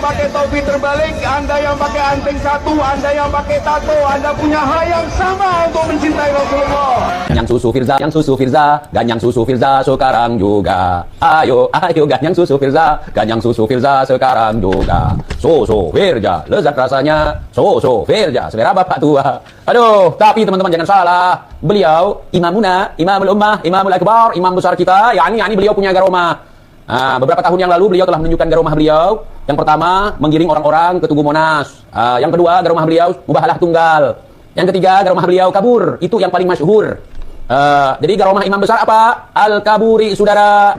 pakai topi terbalik, Anda yang pakai anting satu, Anda yang pakai tato, Anda punya hak yang sama untuk mencintai Rasulullah. Ganyang susu Firza, ganyang susu Firza sekarang juga. Ayo, ayo ganyang susu Firza sekarang juga. Firza, lezat rasanya. Firza, selera bapak tua. Aduh, tapi teman-teman jangan salah. Beliau imamuna, imamul ummah, imamul akbar, imam besar kita, yakni beliau punya garomah. Nah, beberapa tahun yang lalu beliau telah menunjukkan garomah beliau. Yang pertama, menggiring orang-orang ke Tugu Monas. Yang kedua, garomah beliau mubahalah tunggal. Yang ketiga, garomah beliau kabur. Itu yang paling masyhur. Jadi garomah imam besar apa? Al-kaburi, saudara.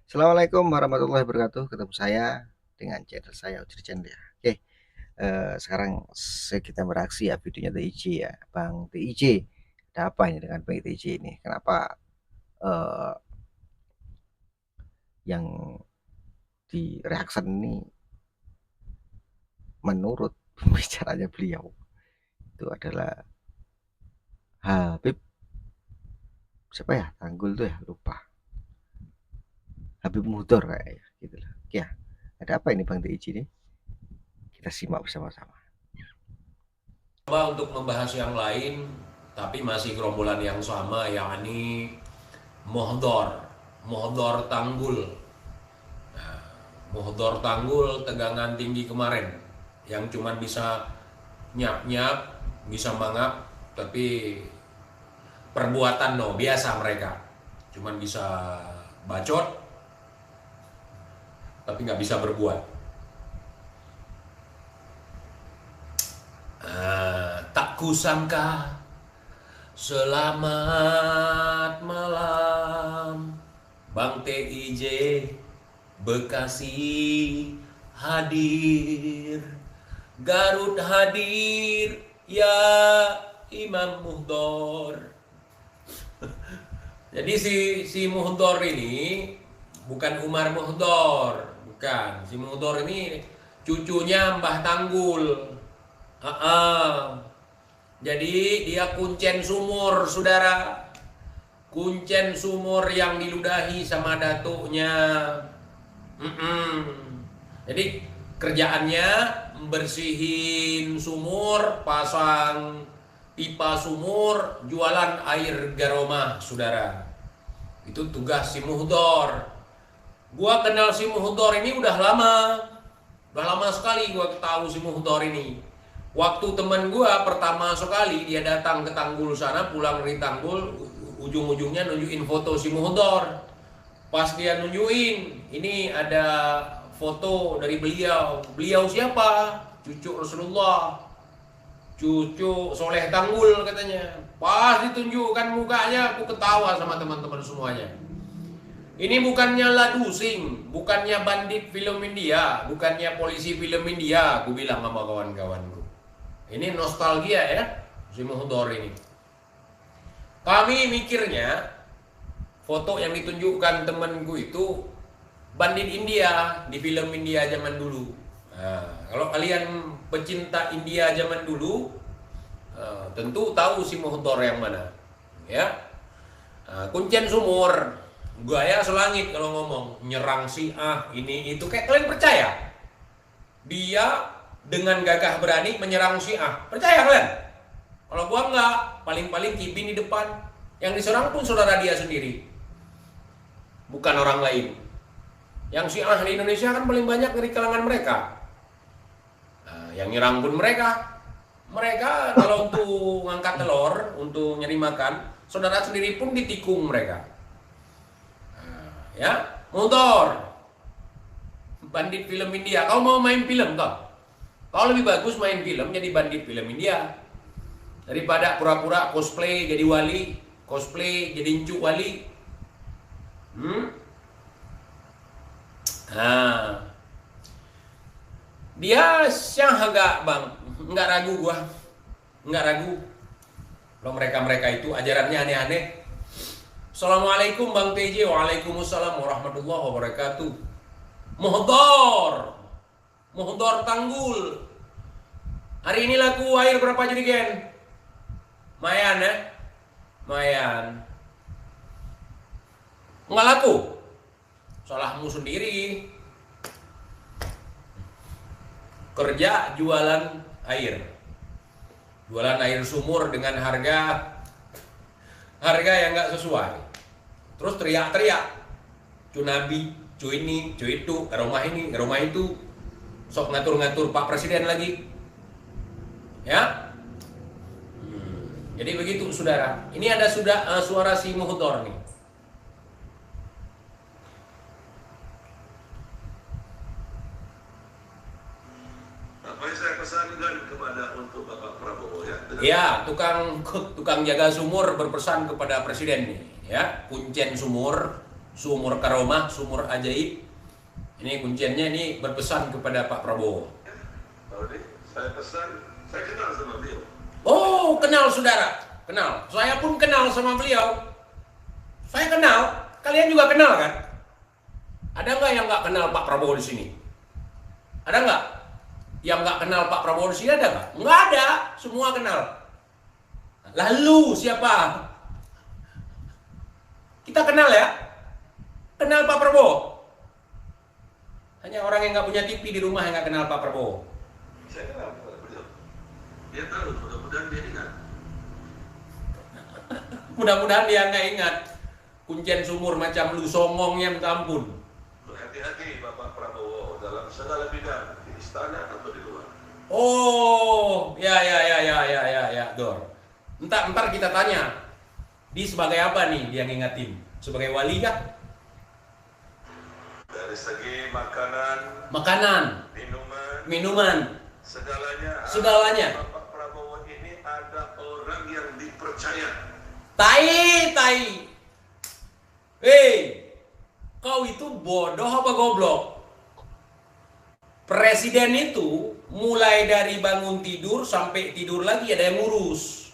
Assalamualaikum warahmatullahi wabarakatuh. Ketemu saya dengan channel saya Ujir Channel ya. Oke, sekarang kita beraksi ya videonya TIJ ya, Bang TIJ. Ada apa ini dengan Bang TIJ ini? Kenapa yang di reaction ini menurut pembicaranya beliau itu adalah Habib siapa ya? Tanggul tuh ya, lupa. Habib Muhdor kayaknya gitu lah. Ya, ada apa ini Bang TIJ ini? Kita simak bersama-sama. Coba untuk membahas yang lain, tapi masih gerombolan yang sama, yakni Muhdor Tanggul. Nah, Muhdor Tanggul tegangan tinggi kemarin, yang cuma bisa nyap-nyap, bisa mangap, tapi perbuatan biasa mereka. Cuman bisa bacot, tapi nggak bisa berbuat. Tak kusangka, selamat malam Bang TIJ Bekasi hadir, Garut hadir, ya Imam Muhdor. Jadi si Muhdor ini bukan Umar Muhdor, bukan. Si Muhdor ini cucunya Mbah Tanggul. Jadi dia kuncen sumur, saudara. Kuncen sumur yang diludahi sama datuknya. Jadi kerjaannya bersihin sumur, pasang pipa sumur, jualan air garomah, saudara. Itu tugas si Muhdor. Gua kenal si Muhdor ini udah lama sekali gua tahu si Muhdor ini. Waktu temen gua pertama sekali dia datang ke Tanggul sana, pulang dari Tanggul, ujung-ujungnya nunjukin foto si Muhdor. Pas dia nunjukin, ini ada foto dari beliau. Beliau siapa? Cucu Rasulullah, cucu Soleh Tanggul katanya. Pas ditunjukkan mukanya, aku ketawa sama teman-teman semuanya. Ini bukannya ladusing, bukannya bandit film India, bukannya polisi film India, aku bilang sama kawan-kawanku. Ini nostalgia ya, si Muhdor ini. Kami mikirnya foto yang ditunjukkan temanku itu bandit India di film India zaman dulu. Nah, kalau kalian pecinta India zaman dulu, tentu tahu si Muhdor yang mana. Ya, kuncen sumur, gaya selangit kalau ngomong, nyerang Syiah ini itu, kayak kalian percaya? Dia dengan gagah berani menyerang Syiah. Percaya kalian? Kalau gua enggak, paling-paling kibin di depan. Yang diserang pun saudara dia sendiri, bukan orang lain. Yang Syiah di Indonesia kan paling banyak dari kalangan mereka. Nah, yang nyerang pun mereka. Mereka kalau untuk ngangkat telur, untuk nyari makan, saudara sendiri pun ditikung mereka. Nah, ya, Muhdor, bandit film India. Kau mau main film kau? Kau lebih bagus main film jadi bandit film India daripada pura-pura cosplay jadi wali, cosplay jadi encuk wali. Nah, dia yang agak nggak ragu gua, nggak ragu. Kalau mereka itu ajarannya aneh-aneh. Assalamualaikum Bang TJ, waalaikumsalam warahmatullahi wabarakatuh. Muhdor Tanggul. Hari ini laku air berapa jerigen? Mayan ya? Mayan. Nggak laku. Salahmu sendiri. Kerja jualan air. Jualan air sumur dengan harga yang nggak sesuai. Terus teriak-teriak. Cu Nabi, cu ini, cu itu, ke rumah ini, ke rumah itu. Sok ngatur-ngatur Pak Presiden lagi. Ya. Jadi begitu saudara. Ini ada suara si Muhtar nih. Apa yang saya pesankan kepada untuk Bapak Prabowo ya? Ya, tukang jaga sumur berpesan kepada Presiden nih, ya. Kuncen sumur karomah, sumur ajaib. Ini kunciannya ini berpesan kepada Pak Prabowo. Kalau saya pesan, saya kenal sama beliau. Oh, kenal saudara, kenal. Saya pun kenal sama beliau. Saya kenal, kalian juga kenal kan? Ada nggak yang nggak kenal Pak Prabowo di sini? Ada nggak? Yang nggak kenal Pak Prabowo di sini ada nggak? Nggak ada, semua kenal. Lalu siapa? Kita kenal ya? Kenal Pak Prabowo? Hanya orang yang nggak punya TV di rumah yang nggak kenal Pak Prabowo. Saya kenal beliau. Dia tahu, mudah-mudahan dia ingat. Mudah-mudahan dia nggak ingat. Kuncen sumur macam lu songongnya minta ampun. Hati-hati Bapak Prabowo dalam segala bidang, di istana atau di luar. Oh, ya, Dor. Ntar kita tanya. Di sebagai apa nih dia ngingetin? Sebagai wali kah? Dari segi makanan, Minuman, segalanya. Bapak Prabowo ini ada orang yang dipercaya. Tai. Kau itu bodoh apa goblok? Presiden itu mulai dari bangun tidur sampai tidur lagi ada yang ngurus.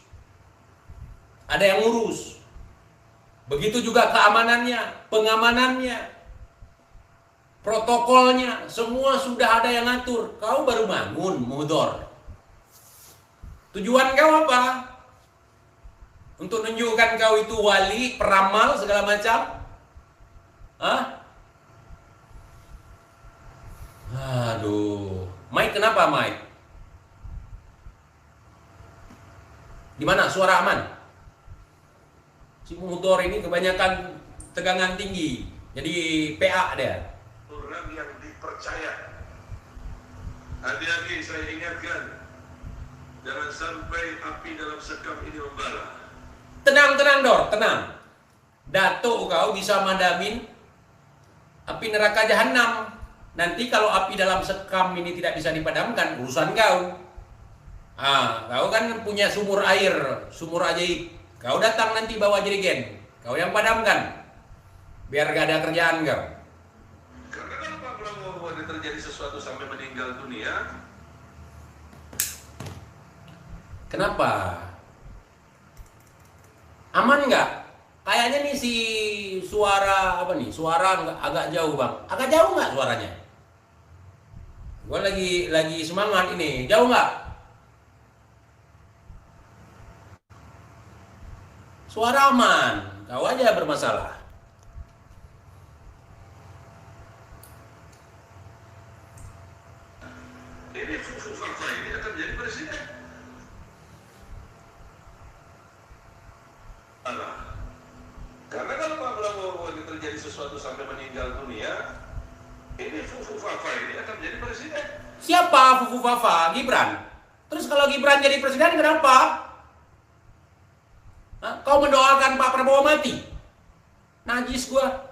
Begitu juga keamanannya, pengamanannya, protokolnya, semua sudah ada yang ngatur. Kau baru bangun, Muhtar. Tujuan kau apa? Untuk menunjukkan kau itu wali, peramal, segala macam? Hah? Aduh. Mike kenapa, Mike? Di mana suara aman? Si Muhtar ini kebanyakan tegangan tinggi. Jadi PA dia. Orang yang dipercaya. Hati-hati saya ingatkan. Jangan sampai api dalam sekam ini membara. Tenang, Dor, tenang. Datuk kau bisa madamin api neraka jahanam. Nanti kalau api dalam sekam ini tidak bisa dipadamkan, urusan kau. Kau kan punya sumur air, sumur ajaib. Kau datang nanti bawa jerigen. Kau yang padamkan. Biar gak ada kerjaan kau. Karena kalau Pak Prabowo ada terjadi sesuatu sampai meninggal dunia, Kenapa? Aman nggak? Kayaknya nih si suara apa nih? Suara agak jauh bang. Agak jauh nggak suaranya? Gua lagi semangat ini. Jauh nggak? Suara aman. Kau aja bermasalah. ini fakta ini akan menjadi presiden. Karena kalau Pak Prabowo ini terjadi sesuatu sampai meninggal dunia, ini fakta ini akan menjadi presiden. Siapa Fufu Fafa? Gibran. Terus kalau Gibran jadi presiden kenapa? Kau mendoakan Pak Prabowo mati? Najis gua.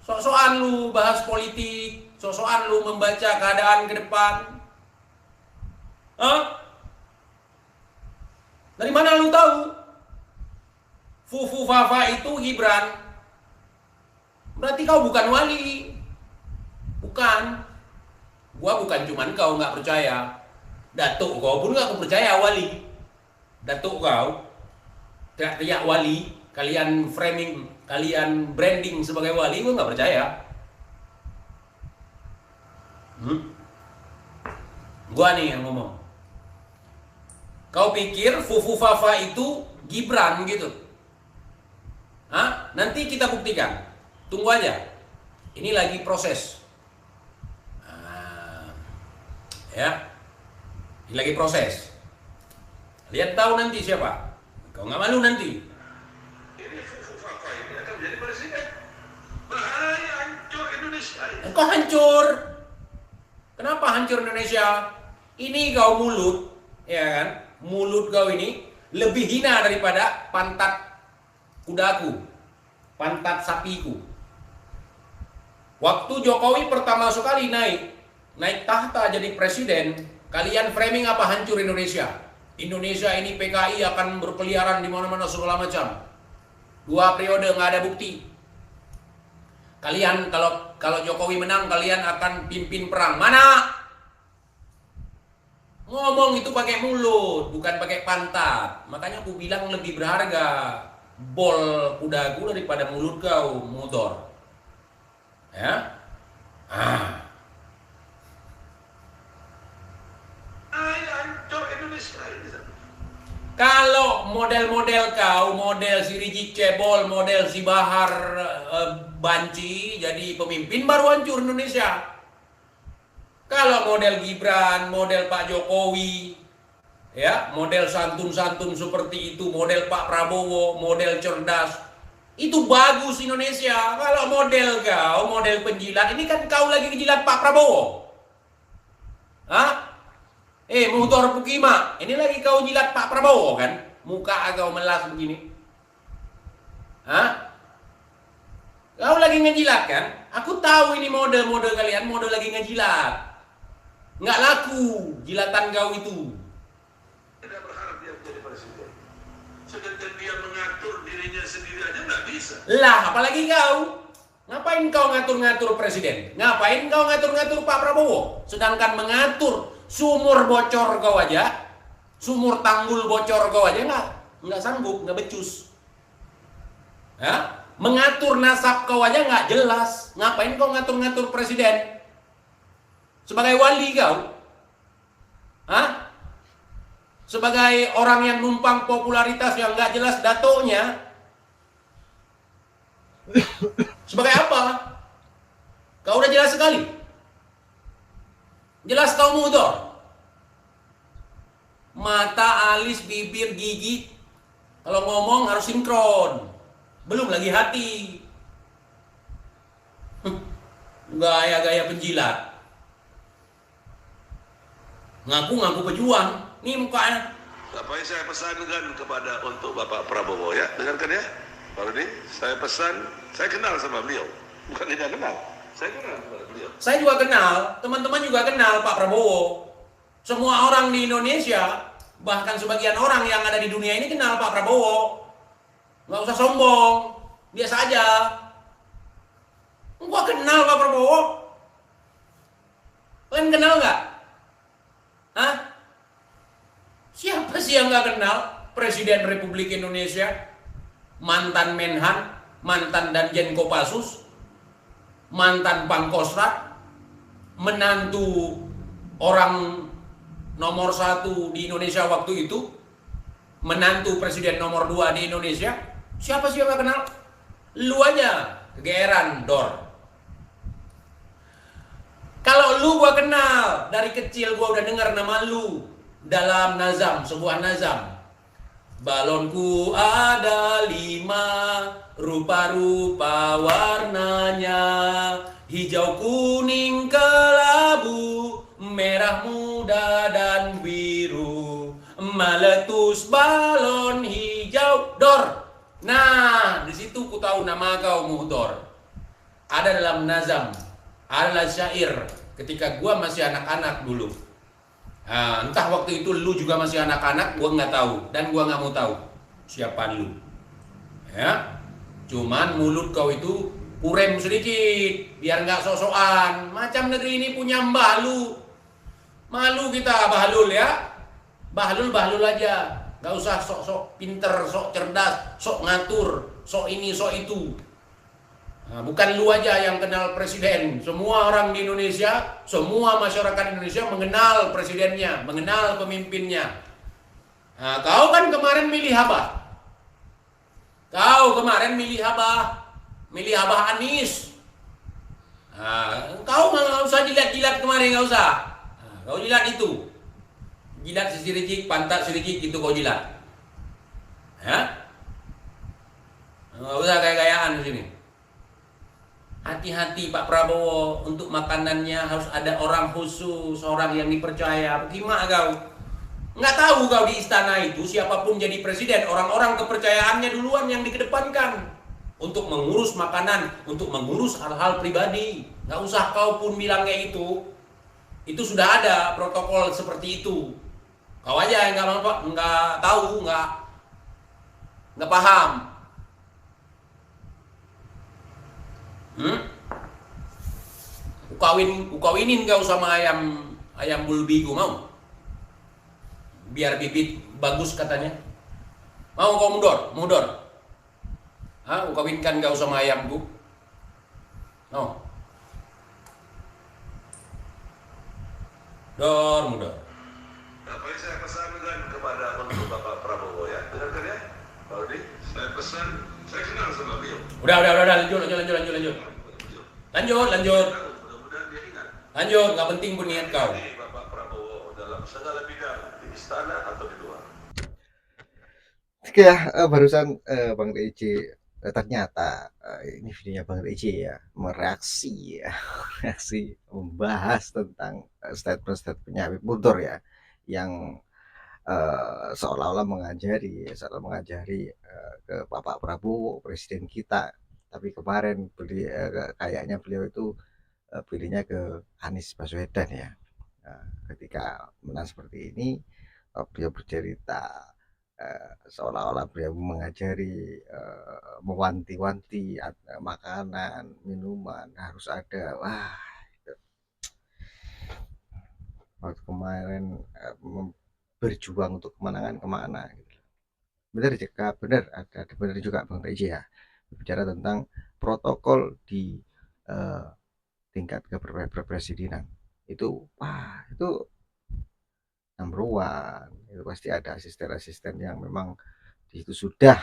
Sok-sokan lu bahas politik, sok-sokan lu membaca keadaan ke depan. Dari mana lu tahu? Fufu Fafa itu Gibran. Berarti kau bukan wali. Bukan. Gua bukan cuman kau nggak percaya. Datuk kau pun nggak percaya wali. Datuk kau teriak wali, kalian framing, kalian branding sebagai wali, gua nggak percaya. Gua nih yang ngomong. Kau pikir Fufu Fafa itu Gibran gitu? Nanti kita buktikan. Tunggu aja. Ini lagi proses. Ya. Ini lagi proses. Lihat tahu nanti siapa. Kau nggak malu nanti. Ini Fafa ini akan menjadi presiden. Bahaya, hancur Indonesia ini. Kau hancur. Kenapa hancur Indonesia? Ini kau mulut, ya kan? Mulut kau ini lebih hina daripada pantat kudaku, pantat sapiku. Waktu Jokowi pertama sekali naik tahta jadi presiden, kalian framing apa hancur Indonesia? Indonesia ini PKI akan berkeliaran di mana-mana segala macam. 2 periode nggak ada bukti. Kalian kalau Jokowi menang, kalian akan pimpin perang. Mana? Ngomong itu pakai mulut, bukan pakai pantat. Makanya aku bilang lebih berharga bol kudaku daripada mulut kau, motor. Ya? Hancur Indonesia ini. Kalau model-model kau, model si Rizik Cebol, model si Bahar Banci jadi pemimpin, baru hancur Indonesia. Kalau model Gibran, model Pak Jokowi, ya, model santun-santun seperti itu, model Pak Prabowo, model cerdas, itu bagus Indonesia. Kalau model kau, model penjilat, ini kan kau lagi kejilat Pak Prabowo. Motor Pukima, ini lagi kau jilat Pak Prabowo kan? Muka kau melas begini. Kau lagi ngejilat kan? Aku tahu ini model-model kalian, model lagi ngejilat. Nggak laku jilatan kau itu. Tidak berharap dia menjadi presiden. Sedangkan dia mengatur dirinya sendiri aja nggak bisa. Lah, apalagi kau? Ngapain kau ngatur-ngatur presiden? Ngapain kau ngatur-ngatur Pak Prabowo? Sedangkan mengatur sumur bocor kau aja, sumur tanggul bocor kau aja nggak sanggup, nggak becus. Mengatur nasab kau aja nggak jelas. Ngapain kau ngatur-ngatur presiden? Sebagai wali kau? Sebagai orang yang numpang popularitas yang nggak jelas datonya? Sebagai apa? Kau udah jelas sekali. Jelas kau mudor. Mata, alis, bibir, gigi. Kalau ngomong harus sinkron. Belum lagi hati. Gaya-gaya penjilat. Ngaku-ngaku pejuang. Nih mukanya. Apa yang saya pesankan kepada untuk Bapak Prabowo ya, dengarkan ya. Kalau ini saya pesan, saya kenal sama beliau. Bukan tidak kenal. Saya kenal sama beliau. Saya juga kenal, teman-teman juga kenal Pak Prabowo. Semua orang di Indonesia, bahkan sebagian orang yang ada di dunia ini kenal Pak Prabowo. Nggak usah sombong, biasa aja. Gua kenal Pak Prabowo. Kalian kenal nggak? Siapa sih yang nggak kenal Presiden Republik Indonesia? Mantan Menhan, mantan Danjen Kopassus, mantan Pangkostrat, menantu orang nomor 1 di Indonesia waktu itu, menantu presiden nomor 2 di Indonesia. Siapa sih yang gak kenal? Lu aja kegeeran, Dor. Kalau lu gua kenal, dari kecil gua udah dengar nama lu dalam nazam, sebuah nazam. Balonku ada 5, rupa-rupa warnanya, hijau, kuning, kelabu, merah muda dan biru, meletus balon hijau. Dor. Nah, di situ ku tahu nama kau, Muhdor. Ada dalam nazam, adalah syair ketika gua masih anak-anak dulu. Entah waktu itu lu juga masih anak-anak, gua nggak tahu dan gua nggak mau tahu siapa lu. Ya, cuman mulut kau itu kurem sedikit biar nggak sok-sokan. Macam negeri ini punya mbah lu. Malu kita Bahlul ya. Bahlul aja. Nggak usah sok-sok pinter, sok cerdas, sok ngatur, sok ini, sok itu. Bukan lu aja yang kenal presiden. Semua orang di Indonesia, semua masyarakat Indonesia mengenal presidennya, mengenal pemimpinnya. Kau kan kemarin milih apa? Kau kemarin milih Abah Anies. Kau malah nggak usah jilat-jilat kemarin, nggak usah. Kau jilat itu, jilat sisiricik, pantat siricik itu kau jilat. Ya, nggak usah gaya-gayaan di sini. Hati-hati Pak Prabowo, untuk makanannya harus ada orang khusus, orang yang dipercaya. Gimana kau? Nggak tahu kau di istana itu siapapun jadi presiden, orang-orang kepercayaannya duluan yang dikedepankan. Untuk mengurus makanan, untuk mengurus hal-hal pribadi. Nggak usah kau pun bilang kayak itu. Itu sudah ada protokol seperti itu. Kau aja yang nggak tahu, nggak paham. Kawinin kau sama ayam bulbigu, mau? Biar bibit bagus katanya. Mau kau mundur? Kawinkan kau sama ayamku? No. Mundur. Apa yang saya pesankan kepada untuk Bapak Prabowo ya, dengarkan ya, Pak Rudi. Saya pesan, saya kenal sama beliau. Udah, lanjut. Lanjut. Mudah-mudahan dia ingat. Lanjut, nggak penting pun niat kau. Ini Bapak Prabowo dalam segala bidang di istana atau di luar. Oke ya, barusan Bang TJ ternyata ini videonya Bang TJ ya, mereaksi membahas tentang statement-statementnya Habib Muntur ya, yang seolah-olah mengajari ke Bapak Prabowo, presiden kita. Tapi kemarin kayaknya beliau itu pilihnya ke Anies Baswedan ya. Ketika menang seperti ini, beliau bercerita seolah-olah beliau mengajari, mewanti-wanti makanan, minuman harus ada. Wah, itu. Waktu kemarin berjuang untuk kemenangan kemana gitu. Benar ada benar juga Bang TJ ya, bicara tentang protokol di tingkat kepresidenan itu. Wah, itu number one. Itu pasti ada asisten-asisten yang memang di situ sudah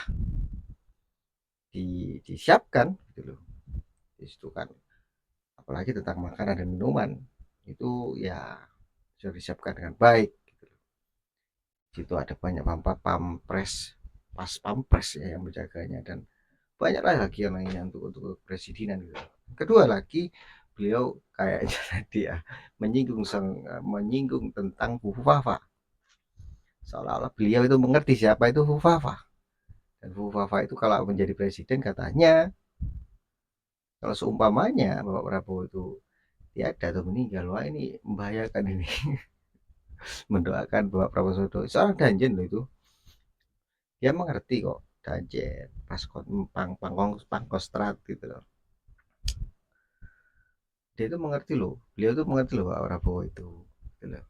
disiapkan gitu loh. Di situ kan apalagi tentang makanan dan minuman itu ya sudah disiapkan dengan baik gitu loh. Di situ ada banyak pas pampres ya yang menjaganya, dan banyaklah lagi yang lainnya untuk presidenan gitu. Kedua lagi, beliau kayaknya tadi ya menyinggung tentang Bu Fafa. Seolah-olah beliau itu mengerti siapa itu Bu Fafa. Dan Bu Fafa itu kalau menjadi presiden katanya, kalau seumpamanya Bapak Prabowo itu tiada atau meninggal, wah ini membahayakan ini. Mendoakan Bapak Prabowo Subianto, seorang danjen loh itu. Dia mengerti kok, danjen, pas pangkostrat gitu loh. Dia itu mengerti loh, beliau itu mengerti loh Pak Prabowo itu gitu loh.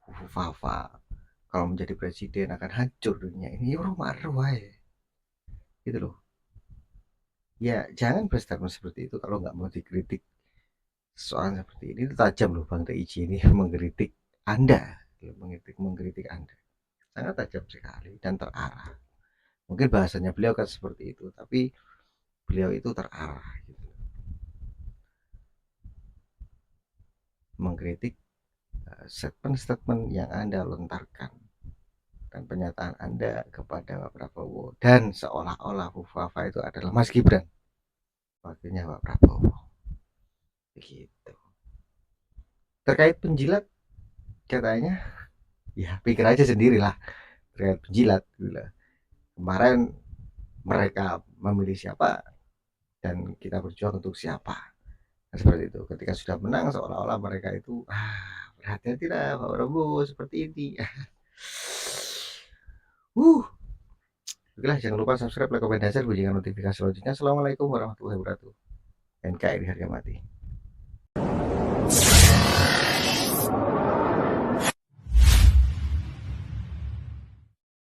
Bu Fafa kalau menjadi presiden akan hancur dunia ini, rumah ya gitu loh. Ya jangan berstatement seperti itu kalau nggak mau dikritik. Soal seperti ini itu tajam loh Bang TJ ini mengkritik Anda, mengkritik Anda sangat tajam sekali dan terarah. Mungkin bahasanya beliau kan seperti itu, tapi beliau itu terarah gitu. Mengkritik statement-statement yang Anda lontarkan dan pernyataan Anda kepada Pak Prabowo, dan seolah-olah Bu Fafa itu adalah Mas Gibran, wakilnya Pak Prabowo begitu. Terkait penjilat katanya, ya pikir aja sendirilah terkait penjilat gitu. Kemarin mereka memilih siapa dan kita berjuang untuk siapa, nah, seperti itu. Ketika sudah menang seolah-olah mereka itu berhati-hati lah Pak Prabowo seperti ini. Oke, jangan lupa subscribe, like, komen, dan share, bunyikan notifikasi selanjutnya. Assalamualaikum warahmatullahi wabarakatuh. NKRI harga mati.